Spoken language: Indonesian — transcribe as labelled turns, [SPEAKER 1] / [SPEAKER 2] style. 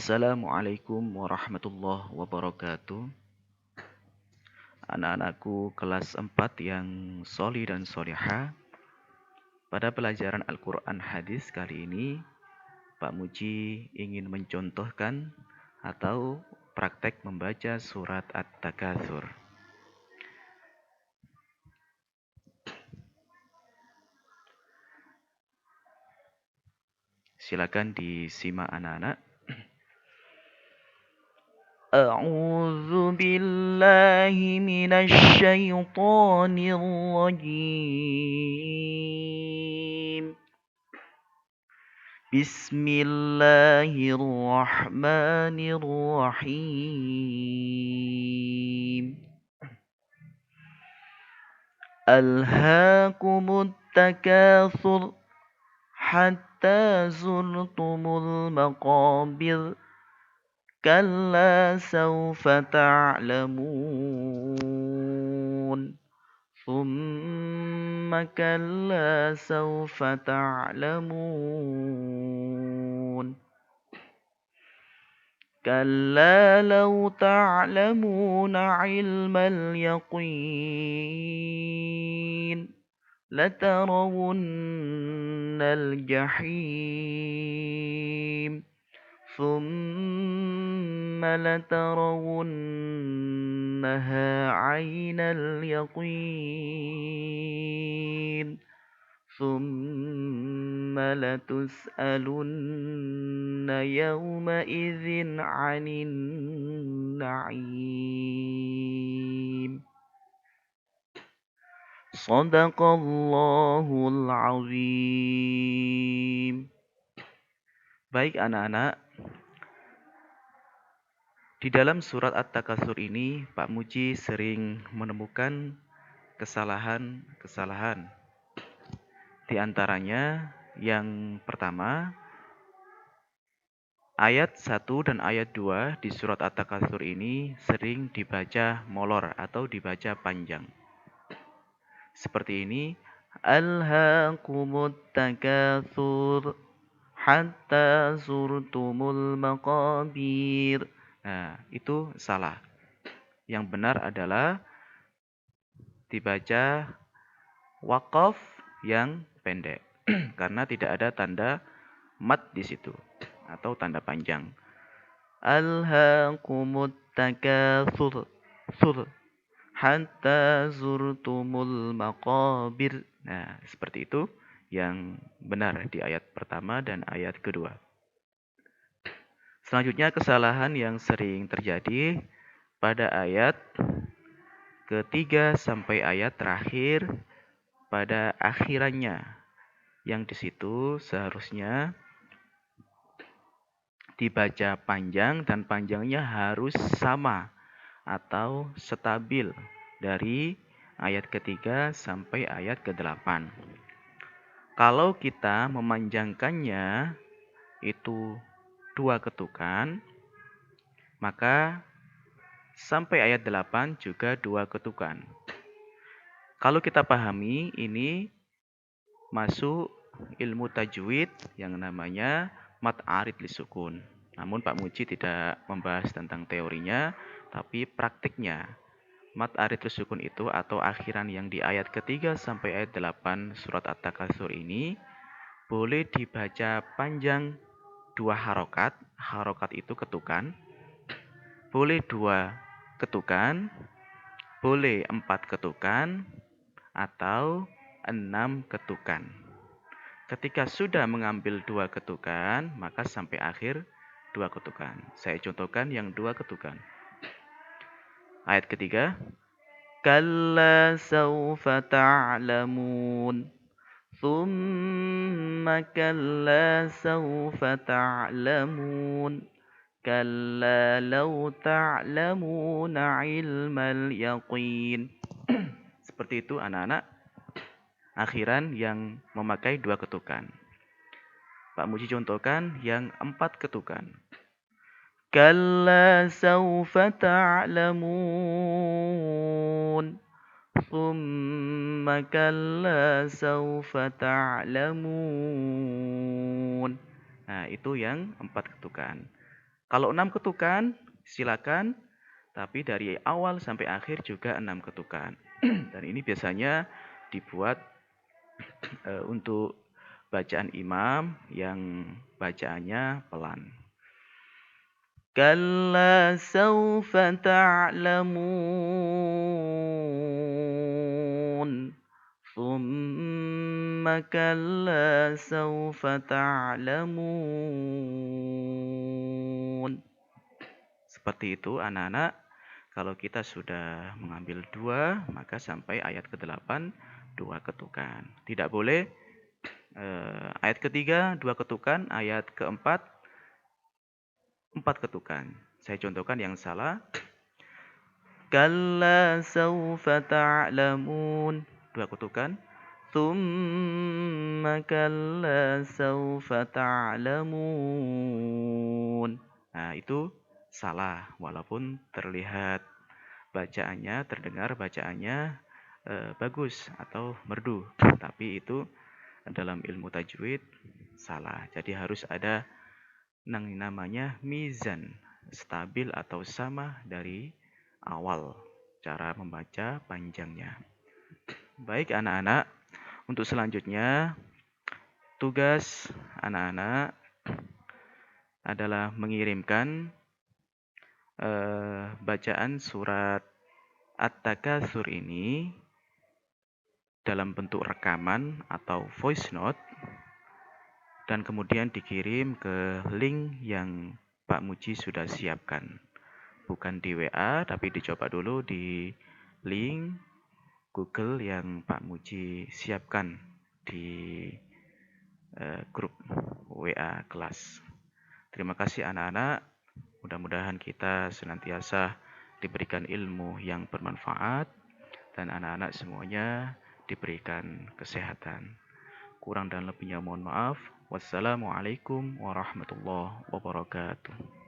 [SPEAKER 1] Assalamualaikum warahmatullahi wabarakatuh. Anak-anakku kelas 4 yang soli dan solihah. Pada pelajaran Al-Quran Hadis kali ini, Pak Muji ingin mencontohkan atau praktek membaca surat At-Takatsur. Silakan disimak anak-anak. A'udzu billahi minasy syaithanir rajim. Bismillahirrahmanirrahim. Alhaakumut takatsur hatta zurtumul maqabir. Kalla sawfa ta'lamun. Thumma kalla sawfa ta'lamun. Kalla law ta'lamuna 'ilmal yaqin latarawunnal jahim. ثم لترونها عين اليقين ثم لتسألن يومئذ عن النعيم. Shadaqallahul azim. Baik anak-anak, di dalam surat At-Takatsur ini Pak Muji sering menemukan kesalahan-kesalahan. Di antaranya yang pertama, ayat 1 dan ayat 2 di surat At-Takatsur ini sering dibaca molor atau dibaca panjang. Seperti ini, Alhaakumut takatsur hatta zurtumul maqabir. Nah, itu salah. Yang benar adalah dibaca waqaf yang pendek karena tidak ada tanda mat di situ atau tanda panjang. Alhaakumut takatsur hatta zurtumul maqabir. Nah, seperti itu yang benar di ayat pertama dan ayat kedua. Selanjutnya kesalahan yang sering terjadi pada ayat ketiga sampai ayat terakhir pada akhirannya. Yang di situ seharusnya dibaca panjang dan panjangnya harus sama atau stabil dari ayat ketiga sampai ayat ke-8. Kalau kita memanjangkannya itu 2 ketukan, maka sampai ayat 8 juga 2 ketukan. Kalau kita pahami ini masuk ilmu tajwid yang namanya mad arid lisukun. Namun Pak Muji tidak membahas tentang teorinya, tapi praktiknya. Mad arid lisukun itu atau akhiran yang di ayat ketiga sampai ayat 8 surat At-Takatsur ini boleh dibaca panjang 2 harokat. Harokat itu ketukan. Boleh 2 ketukan, boleh 4 ketukan, atau 6 ketukan. Ketika sudah mengambil 2 ketukan, maka sampai akhir 2 ketukan. Saya contohkan yang 2 ketukan. Ayat ketiga. Kalla sawfa ta'lamun. Thumma kalla sawfa ta'lamun. Kalla law ta'lamuna 'ilmal yaqin. Seperti itu anak-anak. Akhiran yang memakai 2 ketukan. Pak Muji contohkan yang 4 ketukan. Kalla sawfa ta'lamun. Thumma kalla sawfa ta'lamun. Nah, itu yang 4 ketukan. Kalau 6 ketukan, silakan. Tapi dari awal sampai akhir juga 6 ketukan. Dan ini biasanya dibuat untuk bacaan imam yang bacaannya pelan. Kalla sawfa ta'lamun. Thumma kalla sawfa ta'lamun. Seperti itu anak-anak. Kalau kita sudah mengambil 2, maka sampai ayat ke-8 2 ketukan. Tidak boleh ayat ketiga 2 ketukan, ayat keempat 4 ketukan. Saya contohkan yang salah. Kalla sawfa ta'lamun. 2 ketukan. Thumma kalla sawfa ta'lamun. Nah, itu salah walaupun terlihat bacaannya, terdengar bacaannya bagus atau merdu. Tapi itu dalam ilmu tajwid salah. Jadi harus ada namanya mizan, stabil atau sama dari awal cara membaca panjangnya. Baik anak-anak, untuk selanjutnya tugas anak-anak adalah mengirimkan bacaan surat At-Takatsur ini dalam bentuk rekaman atau voice note dan kemudian dikirim ke link yang Pak Muji sudah siapkan. Bukan di WA, tapi dicoba dulu di link Google yang Pak Muji siapkan di grup WA kelas. Terima kasih anak-anak. Mudah-mudahan kita senantiasa diberikan ilmu yang bermanfaat dan anak-anak semuanya diberikan kesehatan. Kurang dan lebihnya mohon maaf. Wassalamualaikum warahmatullahi wabarakatuh.